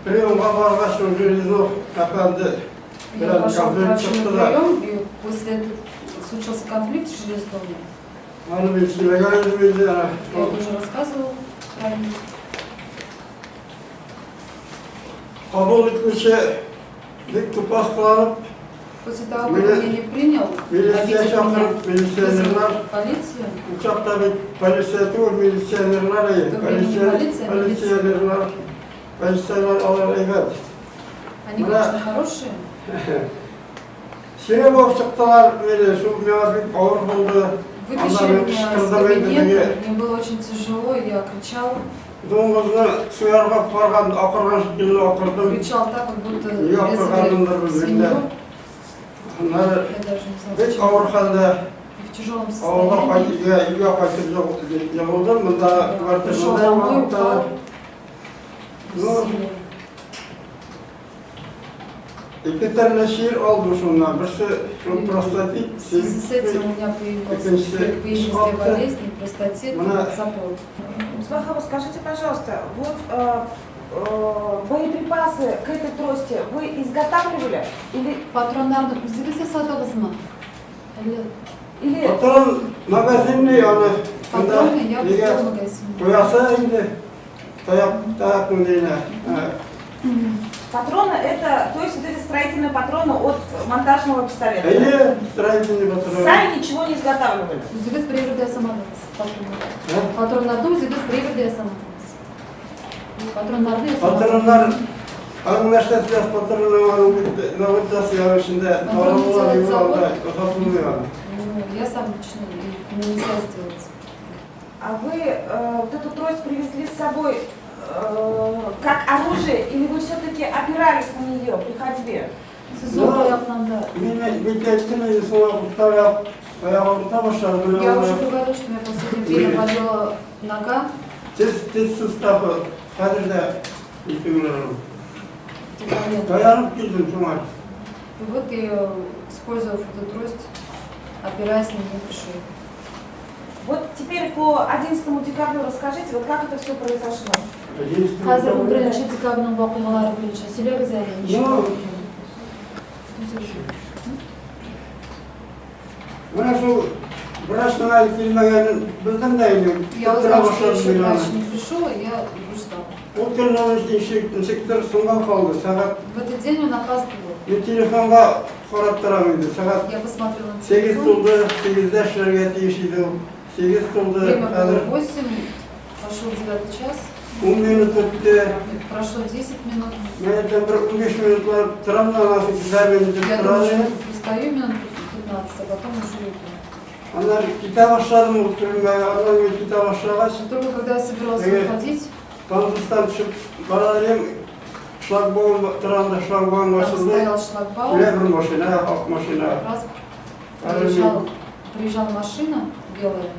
приемға барғаш железов кафедры Я пошел к врачу на прием, и после этого случился конфликт с железнодорожным. Я уже рассказывал ранее. Kabul etmişe dik tupaslanıp После того, как я не принял, полиция. Uçakta bir polisiyatör, milisiyenerler alır evet. Они, конечно, хорошие. Şiremov çıktılar böyle, şu mevabit ağır buldu. Вытащили меня из кабинета, мне было очень тяжело, я кричал. Doğumuzunu suyarga pargan, akırgan şekilde akırdım. Кричал так, как будто резали свинью. Onlar Я даже не знаю, pek почему. ağır halde В тяжелом ağırga состоянии. kaçıp yığıldım. Bunda Пришел домой, упал. Ну, iki tane şiir oldu şundan. Birisi şu prostatit, В связи с этим у меня появилась две болезни, простатит, запор. Мусбахова, скажите, пожалуйста, вот боеприпасы к этой трости вы изготавливали или Patronlarını bize satadınız mı? или patron magazinli yani. Patron я купил в магазине. Koyasa indi. Tayak mı diyene. патроны это, то есть вот эти строительные патроны от монтажного пистолета? İyi, stratejini patron. Сами ничего не изготавливали? Üzülüz preverde yasamadınız patronlar. Patronlarda üzülüz preverde yasamadınız. Patronlarda yasamadınız. Patronlar anlaştığı patronların navigasyon yarışında doğrular yollarda katılmıyor. Я сам лично нельзя сделать. А вы вот эту трость привезли с собой как оружие или вы все-таки опирались на нее при ходьбе? Zor ayaklandı. Bir tekini sonra kurtar ayağımda başladı. Я уже говорю, что я последнее время болела нога. Tez sustavı kadirde yıkımlarım. Dayanıp girdim şuna. И вот я, использовав эту трость, опираясь на нее, пришел. Вот теперь по 11 декабрю расскажите, вот как это все произошло? Қазір бұл бірінші декабрьдің оқиғалары бойынша сөйлеңіз әлі неше Bana şu врачная келмеген bildim de енді. Я узнал, что еще врач не пришел, и я устал. O günün inşektör sungan kaldı. Saat В этот день он опаздывал. bir telefonga qarab turamıydı. Saat Я посмотрела на 8 телефон. tuldu, 8'de şirket işiydi. 8 tuldu. Время было 8, пошел 9 час. 10 minut öttü. Прошло 10 минут. Ben bir 15 minutlar tramla nasıl güzel minut Я думаю, durardı. что пристаю минут 15, а потом уже иду. Onlar kitap başladım oturmaya. Onlar bir kitap başlagaç. Только когда я собиралась Evet. выходить, Kampüsten çıkıp barayım. Şlagbaum, tramda şlagbaum там başladı. стоял шлагбаум, Öyle bir maşina, ak maşina. раз приезжала машина белая.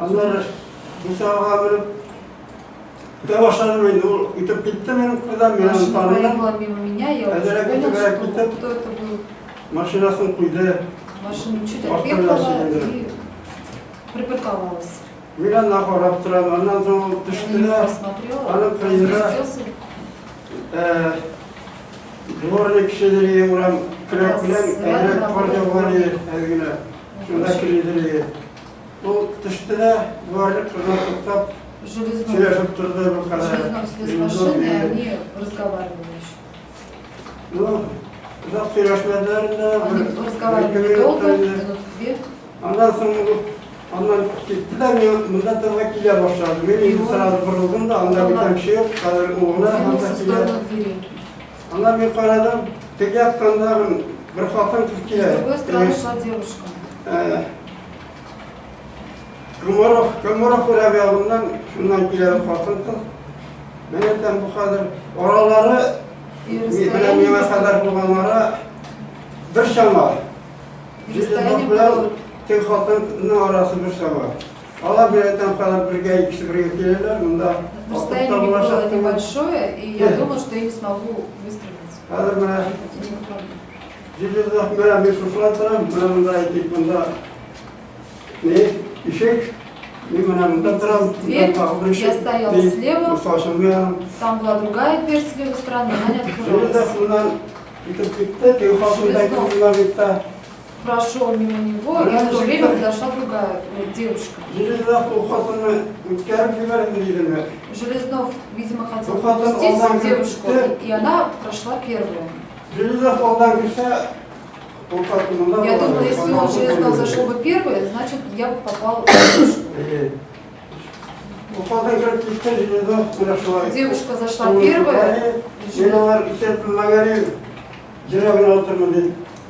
Onlar bu sağa verip kitap başladım. Ütüp gitti benim kızım. Benim Машина tanrım. проехала мимо меня, я уже Это понял, это кто это был. Maşinasını kuydu. Машина чуть Автор отъехала Василий, и припарковалась. Bir anda korap duran. Ondan sonra Я на него düştüler. посмотрела, Она он проиграла. спустился. Dvornik kişileri uğram kırık bilen eğrek korca var ya evine. Şunda kilileri. O düştüler. Dvornik kırık tutup Железной. süreşip durdu bu kadar. Железной слез машины, и они разговаривали еще. Ну, uzak süreçlerinde Они разговаривали долго, минут 2. ondan sonra ondan gittiler mi bunda da vakiller başladı. Benim sırada vuruldım da onda bir tane şey yok. Kadar oğluna Двинулся в handakiler. сторону двери. Ondan bir karadan tek yaptığında bir hatun С Türkiye. другой стороны шла девушка. Kumurov uğrabiyalından şundan kiler hatun kız. Menetten bu kadar oraları И bilemiyor расстояние, kadar bulganlara bir şama. расстояние Bilen было tek hatının arası bir şama. Allah biletten kadar birge ikisi birge gelirler. Bunda расстояние не было небольшое, и я думала, что я не смогу выстрелить. Kadar bana Это неправда. Cildizah bana bir suslatırım. Bana bunda etik bunda ne? İşek Дверь, я стояла слева, там была другая дверь с левой стороны, она не открывалась. Прошел мимо него, и в то же время подошла другая девушка. Железнов, видимо, хотел пропустить девушку, и она прошла первая. Я думала, если он Железнов зашел бы первый, значит, я бы попала в девушку. Девушка зашла первая.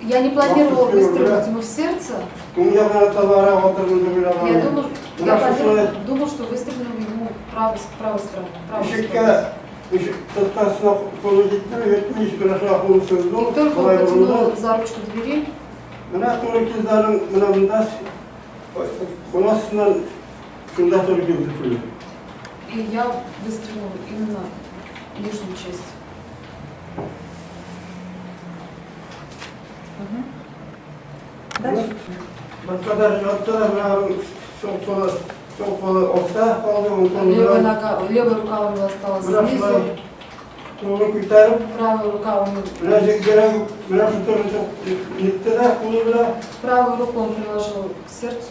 Я не планировала выстрелить ему в сердце. Я думал, что выстрелил ему в правой стороне. И только он потянул за ручку двери. И я выстрелила именно в нижнюю часть. Дальше. Левая рука у него осталась снизу, правая рука у него. Правую руку он приложил к сердцу.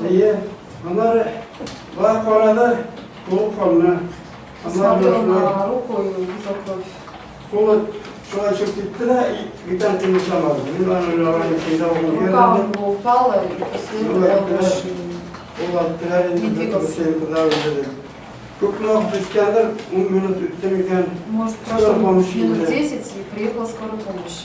Смотрел на руку и увидел кровь. Рука у него упала, и после этого он больше не двигался. Может, прошло минут 10 и приехала скорая помощь.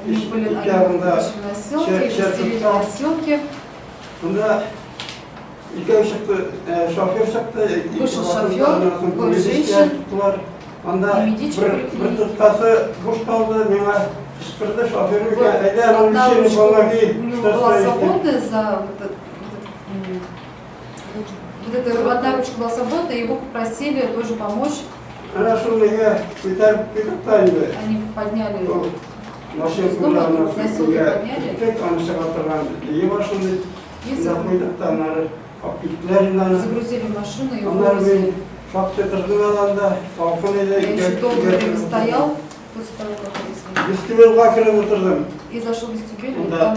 Они были на носилке, вестили носилки. Вышел шофер, двое женщин, и медичка прикрыли. Одна ручка у него была свободная, одна ручка была свободна, его попросили тоже помочь. Они подняли носилки, загрузили в машину и вывезли. Я еще долгое время стоял после того, как вывезли. И зашел в вестибюль, и там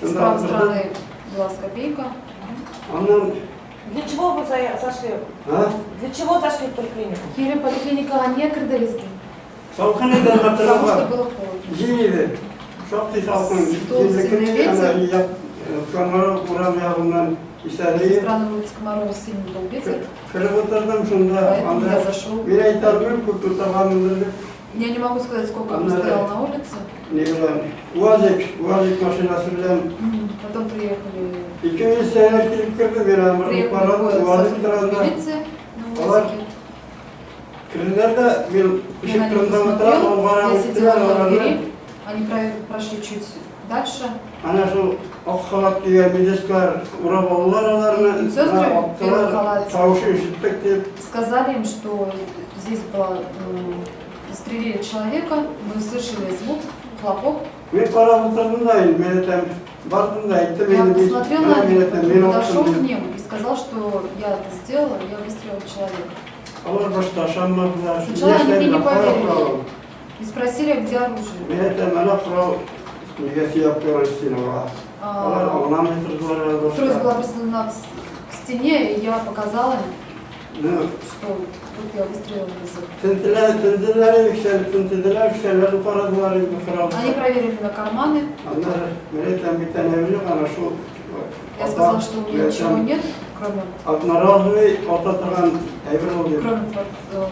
с правой стороны была скамейка. Для чего вы зашли? Для чего зашли в поликлинику? Келем поликлиникаға не кірдіңіздер? Потому что было холодно. Со стороны улицы Комарова сильно дул ветер. Поэтому я зашел. Я не могу сказать, сколько он стоял на улице. Потом приехали двое сотрудников милиции на УАЗике. Я на них посмотрел, я сидела на двери, они прошли чуть дальше. Сказали им, что здесь было, застрелили человека, мы слышали звук, хлопок. Я посмотрел на них, подошел к ним и сказал, что я это сделала, я выстрелил в человека. Сначала они мне не поверили и спросили, где оружие. Трость была прислонена к стене, и я показала им, что вот я выстрелила в. Они проверили на карманы. Я сказала, что у меня ничего нет, кроме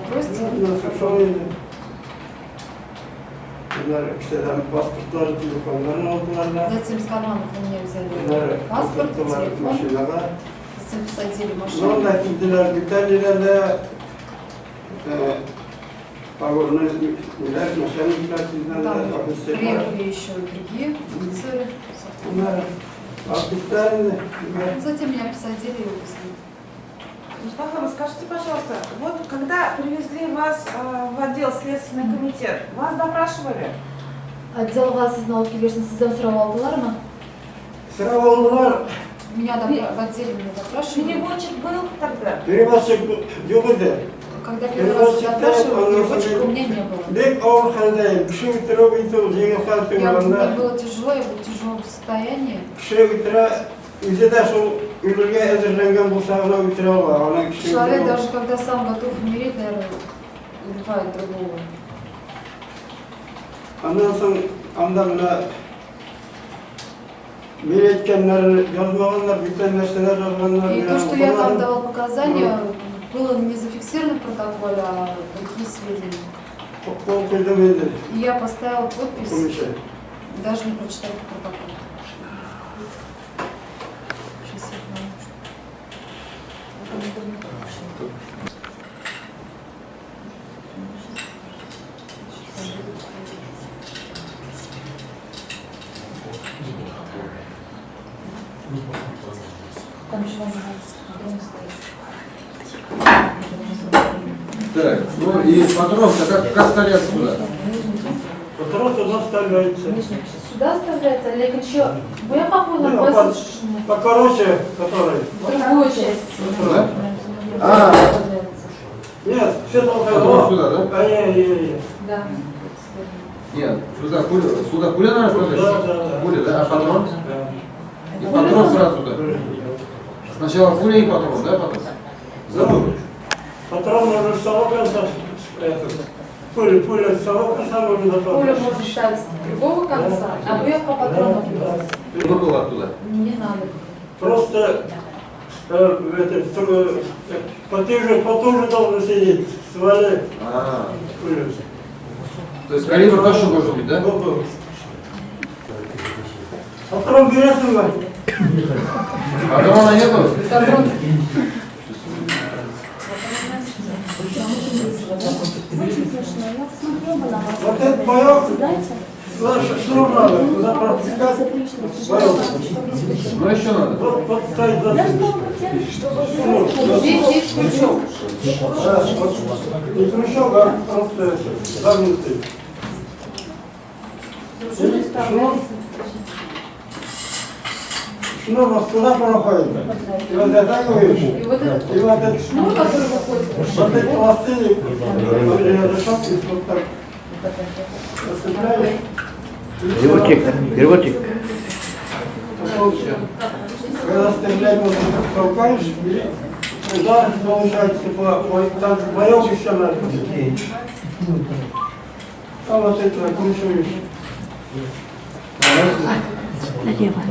трости. Затем с карманов у меня взяли паспорт, телефон. Затем посадили в машину. Там приехали еще другие офицеры. Затем меня посадили и увезли. Мустафа, скажите, пожалуйста, вот когда привезли вас в отдел Следственный комитет, вас допрашивали? Отделға сіздің алып келгесін сізден сұрап алдылар ма? Сұрап алдылар. Меня в отделе меня допрашивали. Переводчик был тогда? Переводчик жоқ еді. Когда первый раз допрашивали, переводчика у меня не было. Бек ауыр халдайым, кіші өтірі өйтіп, жеңіл халты Мне болғанда. было тяжело, я был в тяжелом состоянии. Кіші өтірі, өзі де сол өлімге әзірленген болса, ана өтірі алға. Человек даже когда сам готов умереть, наверное, убивает другого. Андан соң, анда мына мен айткандарын жазмағандар, бүйткен нәрселер жазғандар. И то, что я там давал показания, было не зафиксировано в протоколе, а другие сведения. Қол қойдым енді. И я поставила подпись, Көмеше. даже не прочитав протокол. Сейчас я Там еще Так, ну и патрон-то как оставляется сюда? Патрон туда вставляется. Сюда оставляется, Олег, еще я похожа Ну, на покороче, который. другую часть. Да? А. Нет, все только Патрон сюда, да? Да. Нет, сюда пуля надо оставлять? Да. Пуля, да? А патрон? Да. И патрон сразу туда. Сначала пуля и патрон, да, потом? Забыл. Патрон можно с того конца, пуля с того конца можно Пуля запомнить. можно ставить с другого конца, а выемка патронов Что было оттуда? не надо. Просто потуже должен сидеть, свали А, пулю. то есть калибр тоже должен быть, да? Патрон берется, мать. Патрона нету? Патрон. Вот этот боек, что надо, туда пропускать боек. Ну еще надо. Вот стоит за Здесь есть крючок. Не крючок, а просто загнутый. Шнур вот сюда проходит. И вот затягиваешь. И вот этот И вот этот шнур, который выходит, вот эти пластины, решетки, вот так рассыпляешь. Переводчик. Когда стрелять, вот так толкаешь, и удар получается, там боек еще надо. А вот это накручиваешь. Налево.